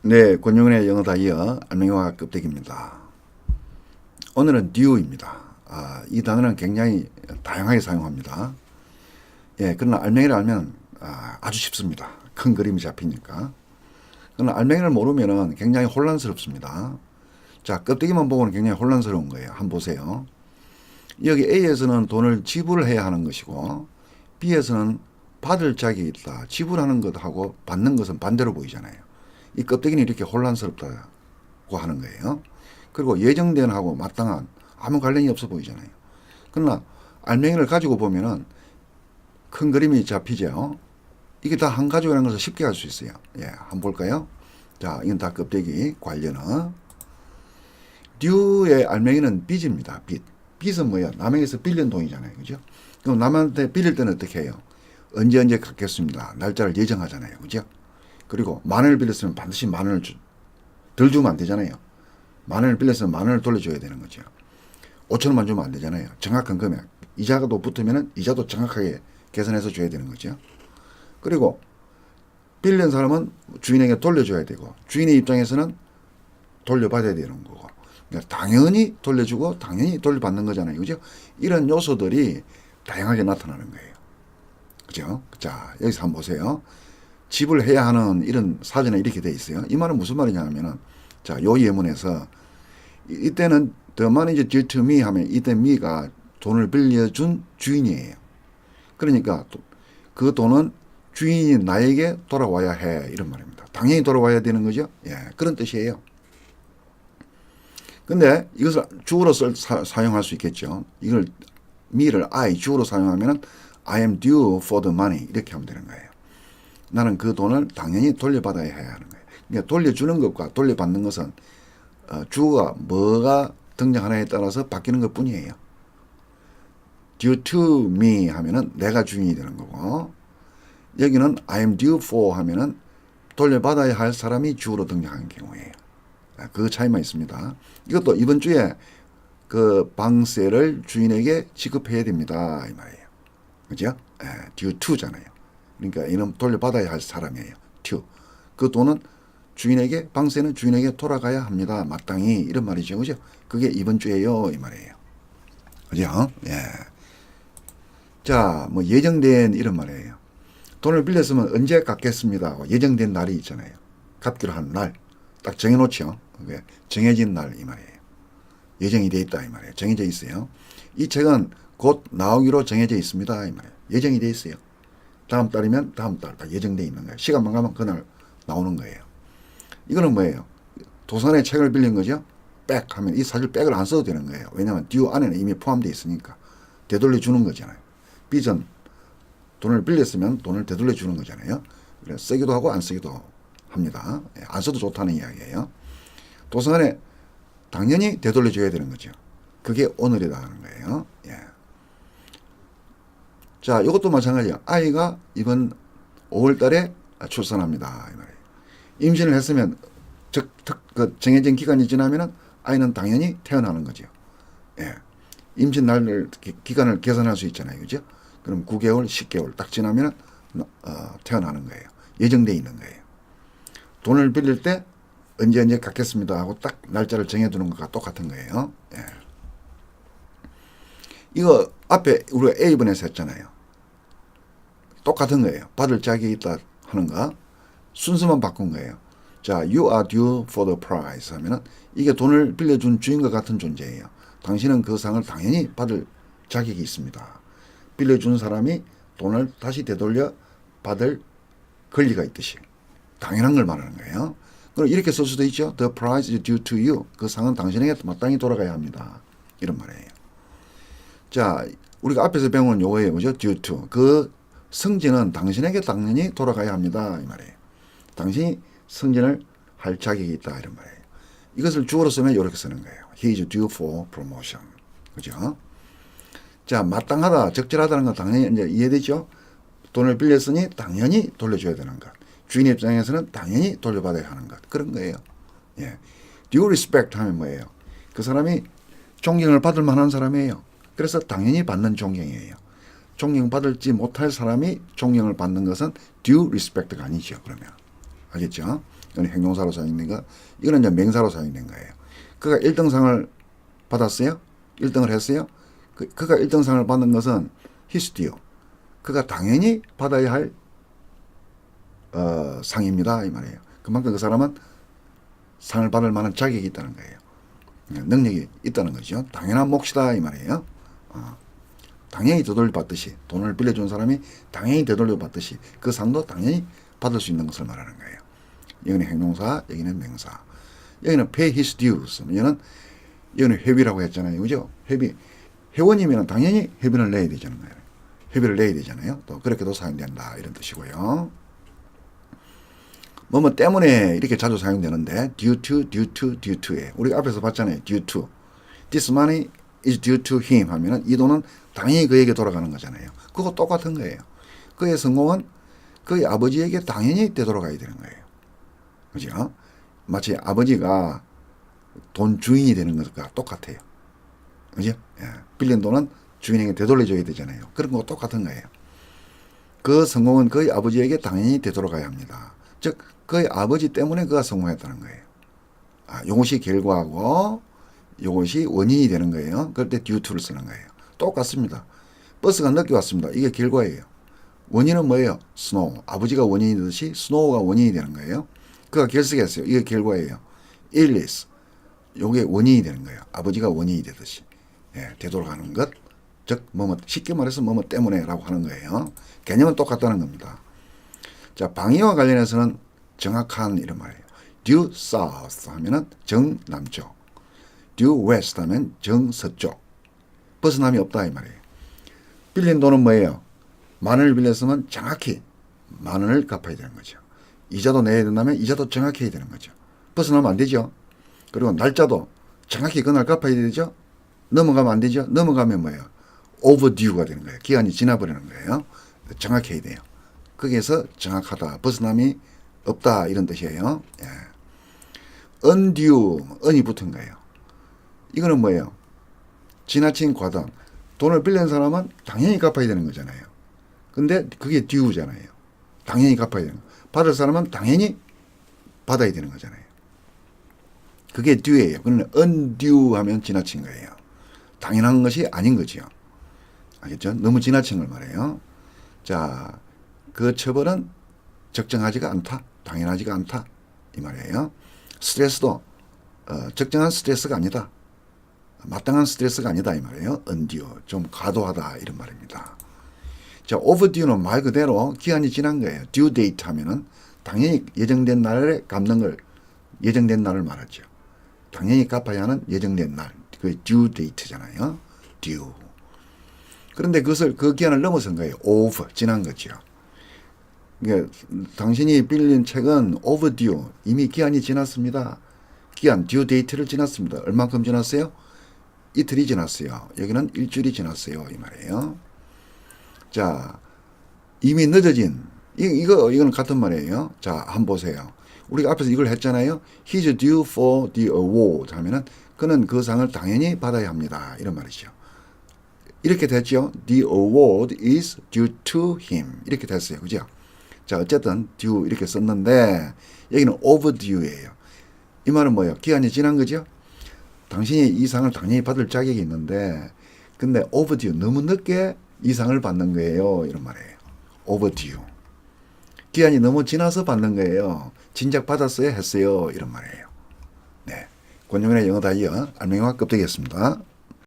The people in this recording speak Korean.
네, 권영은의 영어 다이어 알맹이와 껍데기입니다. 오늘은 due입니다. 이 단어는 굉장히 다양하게 사용합니다. 예, 그러나 알맹이를 알면 아주 쉽습니다. 큰 그림이 잡히니까. 그러나 알맹이를 모르면 굉장히 혼란스럽습니다. 자, 껍데기만 보고는 굉장히 혼란스러운 거예요. 한번 보세요. 여기 A에서는 돈을 지불해야 하는 것이고 B에서는 받을 자격이 있다. 지불하는 것하고 받는 것은 반대로 보이잖아요. 이 껍데기는 이렇게 혼란스럽다고 하는 거예요. 그리고 예정된 하고 마땅한 아무 관련이 없어 보이잖아요. 그러나 알맹이를 가지고 보면은 큰 그림이 잡히죠. 이게 다 한 가지라는 것을 쉽게 알 수 있어요. 예, 한번 볼까요? 자, 이건 다 껍데기 관련어. due의 알맹이는 빚입니다. 빚. 빚은 뭐야? 남에게서 빌린 돈이잖아요. 그죠? 그럼 남한테 빌릴 때는 어떻게 해요? 언제 갚겠습니다. 날짜를 예정하잖아요. 그죠? 그리고 만 원을 빌렸으면 반드시 만 원을 덜 주면 안 되잖아요. 만 원을 빌렸으면 만 원을 돌려줘야 되는 거죠. 5천 원만 주면 안 되잖아요. 정확한 금액. 이자가 또 붙으면 이자도 정확하게 계산해서 줘야 되는 거죠. 그리고 빌린 사람은 주인에게 돌려줘야 되고 주인의 입장에서는 돌려받아야 되는 거고 그러니까 당연히 돌려주고 당연히 돌려받는 거잖아요. 그죠? 이런 요소들이 다양하게 나타나는 거예요. 그죠? 자, 여기서 한번 보세요. 지불해야 하는 이런 사전에 이렇게 돼 있어요. 이 말은 무슨 말이냐 하면은 자, 요 예문에서 이때는 the money is due to me 하면 이때 me가 돈을 빌려준 주인이에요. 그러니까 그 돈은 주인이 나에게 돌아와야 해 이런 말입니다. 당연히 돌아와야 되는 거죠. 예, 그런 뜻이에요. 근데 이것을 주어로 사용할 수 있겠죠. 이걸 me를 I 주어로 사용하면은 I am due for the money 이렇게 하면 되는 거예요. 나는 그 돈을 당연히 돌려받아야 해야 하는 거예요. 그러니까 돌려주는 것과 돌려받는 것은 주어가 뭐가 등장하느냐에 따라서 바뀌는 것 뿐이에요. due to me 하면은 내가 주인이 되는 거고 여기는 I am due for 하면은 돌려받아야 할 사람이 주어로 등장하는 경우예요. 그 차이만 있습니다. 이것도 이번 주에 그 방세를 주인에게 지급해야 됩니다. 이 말이에요. 그죠? due to잖아요. 그러니까 이는 돌려받아야 할 사람이에요. to. 그 돈은 주인에게, 방세는 주인에게 돌아가야 합니다. 마땅히. 이런 말이죠. 그죠? 그게 이번 주에요. 이 말이에요. 그죠? 예. 자, 뭐 예정된 이런 말이에요. 돈을 빌렸으면 언제 갚겠습니다. 예정된 날이 있잖아요. 갚기로 한 날. 딱 정해놓죠. 그게 정해진 날 이 말이에요. 예정이 돼 있다 이 말이에요. 정해져 있어요. 이 책은 곧 나오기로 정해져 있습니다. 이 말이에요. 예정이 돼 있어요. 다음 달이면 다음 달 다 예정돼 있는 거예요. 시간만 가면 그날 나오는 거예요. 이거는 뭐예요? 도서관에 책을 빌린 거죠. 백 하면 이 사실 백을 안 써도 되는 거예요. 왜냐하면 due 안에는 이미 포함되어 있으니까 되돌려 주는 거잖아요. 빚은 돈을 빌렸으면 돈을 되돌려 주는 거잖아요. 그래서 쓰기도 하고 안 쓰기도 합니다. 안 써도 좋다는 이야기예요. 도서관에 당연히 되돌려 줘야 되는 거죠. 그게 오늘이다 하는 거예요. 예. 자, 이것도 마찬가지야. 아이가 이번 5월 달에 출산합니다. 이 말이에요. 임신을 했으면 그 정해진 기간이 지나면은 아이는 당연히 태어나는 거죠. 예. 임신 날 기간을 계산할 수 있잖아요. 그죠? 그럼 9개월, 10개월 딱 지나면은 태어나는 거예요. 예정돼 있는 거예요. 돈을 빌릴 때 언제 갚겠습니다 하고 딱 날짜를 정해두는 것과 똑같은 거예요. 예. 이거 앞에 우리가 A번에서 했잖아요. 똑같은 거예요. 받을 자격이 있다 하는 거. 순서만 바꾼 거예요. 자, you are due for the prize 하면은 이게 돈을 빌려준 주인과 같은 존재예요. 당신은 그 상을 당연히 받을 자격이 있습니다. 빌려준 사람이 돈을 다시 되돌려 받을 권리가 있듯이. 당연한 걸 말하는 거예요. 그럼 이렇게 쓸 수도 있죠. The prize is due to you. 그 상은 당신에게 마땅히 돌아가야 합니다. 이런 말이에요. 자, 우리가 앞에서 배운 요거예요. 그죠? due to. 그 승진은 당신에게 당연히 돌아가야 합니다. 이 말이에요. 당신이 승진을 할 자격이 있다. 이런 말이에요. 이것을 주어로 쓰면 이렇게 쓰는 거예요. He is due for promotion. 그죠? 자, 마땅하다, 적절하다는 건 당연히 이제 이해되죠? 돈을 빌렸으니 당연히 돌려줘야 되는 것. 주인 입장에서는 당연히 돌려받아야 하는 것. 그런 거예요. 예. due respect 하면 뭐예요? 그 사람이 존경을 받을 만한 사람이에요. 그래서 당연히 받는 존경이에요. 존경받을지 못할 사람이 존경을 받는 것은 due respect가 아니죠. 그러면. 알겠죠? 이건 형용사로 사용된 거. 이거는 이제 명사로 사용된 거예요. 그가 1등상을 받았어요? 1등을 했어요? 그가 1등상을 받는 것은 his due. 그가 당연히 받아야 할 상입니다. 이 말이에요. 그만큼 그 사람은 상을 받을 만한 자격이 있다는 거예요. 능력이 있다는 거죠. 당연한 몫이다. 이 말이에요. 당연히 되돌려 받듯이 돈을 빌려준 사람이 당연히 되돌려 받듯이 그 상도 당연히 받을 수 있는 것을 말하는 거예요. 여기는 행동사, 여기는 명사. 여기는 pay his dues. 여기는 회비라고 했잖아요. 그죠? 회비. 회원이면 당연히 회비를 내야 되잖아요. 회비를 내야 되잖아요. 또 그렇게도 사용된다. 이런 뜻이고요. 뭐뭐 때문에 이렇게 자주 사용되는데 due to에 우리가 앞에서 봤잖아요. due to. This money is due to him 하면은 이 돈은 당연히 그에게 돌아가는 거잖아요. 그거 똑같은 거예요. 그의 성공은 그의 아버지에게 당연히 되돌아가야 되는 거예요. 그죠? 마치 아버지가 돈 주인이 되는 것과 똑같아요. 그죠? 예. 빌린 돈은 주인에게 되돌려줘야 되잖아요. 그런 거 똑같은 거예요. 그 성공은 그의 아버지에게 당연히 되돌아가야 합니다. 즉, 그의 아버지 때문에 그가 성공했다는 거예요. 요것이 결과고, 요것이 원인이 되는 거예요. 그럴 때 due to를 쓰는 거예요. 똑같습니다. 버스가 늦게 왔습니다. 이게 결과예요. 원인은 뭐예요? 스노우. 아버지가 원인이 되듯이 스노우가 원인이 되는 거예요. 그가 결석했어요. 이게 결과예요. illness. 요게 원인이 되는 거예요. 아버지가 원인이 되듯이. 예, 되돌아가는 것. 즉, 쉽게 말해서 뭐뭐 때문에라고 하는 거예요. 개념은 똑같다는 겁니다. 자, 방위와 관련해서는 정확한 이런 말이에요. due south 하면은 정남쪽. due west 하면 정서쪽. 벗어남이 없다 이 말이에요. 빌린 돈은 뭐예요? 만 원을 빌렸으면 정확히 만 원을 갚아야 되는 거죠. 이자도 내야 된다면 이자도 정확히 해야 되는 거죠. 벗어나면 안 되죠. 그리고 날짜도 정확히 그날 갚아야 되죠. 넘어가면 안 되죠. 넘어가면 뭐예요? overdue가 되는 거예요. 기한이 지나버리는 거예요. 정확히 해야 돼요. 거기에서 정확하다. 벗어남이 없다. 이런 뜻이에요. 예. undue, un이 붙은 거예요. 이거는 뭐예요? 지나친 과당. 돈을 빌린 사람은 당연히 갚아야 되는 거잖아요. 근데 그게 due잖아요. 당연히 갚아야 되는 거. 받을 사람은 당연히 받아야 되는 거잖아요. 그게 due예요. 그러면 undue 하면 지나친 거예요. 당연한 것이 아닌 거죠. 알겠죠? 너무 지나친 걸 말해요. 자, 그 처벌은 적정하지가 않다. 당연하지가 않다. 이 말이에요. 스트레스도 적정한 스트레스가 아니다. 마땅한 스트레스가 아니다. 이 말이에요. undue. 좀 과도하다. 이런 말입니다. 자, overdue는 말 그대로 기한이 지난 거예요. due date 하면은 당연히 예정된 날에 갚는 걸 예정된 날을 말하죠. 당연히 갚아야 하는 예정된 날. 그게 due date잖아요. due. 그런데 그것을 그 기한을 넘어선 거예요. over 지난 거죠. 그러니까 당신이 빌린 책은 overdue 이미 기한이 지났습니다. 기한 due date를 지났습니다. 얼만큼 지났어요? 이틀이 지났어요. 여기는 일주일이 지났어요. 이 말이에요. 자, 이미 늦어진 이거는 같은 말이에요. 자, 한번 보세요. 우리가 앞에서 이걸 했잖아요. He's due for the award 하면은 그는 그 상을 당연히 받아야 합니다. 이런 말이죠. 이렇게 됐죠. The award is due to him. 이렇게 됐어요. 그죠? 자, 어쨌든 due 이렇게 썼는데 여기는 overdue예요. 이 말은 뭐예요? 기한이 지난 거죠? 당신이 이 상을 당연히 받을 자격이 있는데 근데 overdue 너무 늦게 이 상을 받는 거예요. 이런 말이에요. overdue. 기한이 너무 지나서 받는 거예요. 진작 받았어야 했어요. 이런 말이에요. 네. 권영현의 영어 다이어 알맹이와 껍데기였습니다.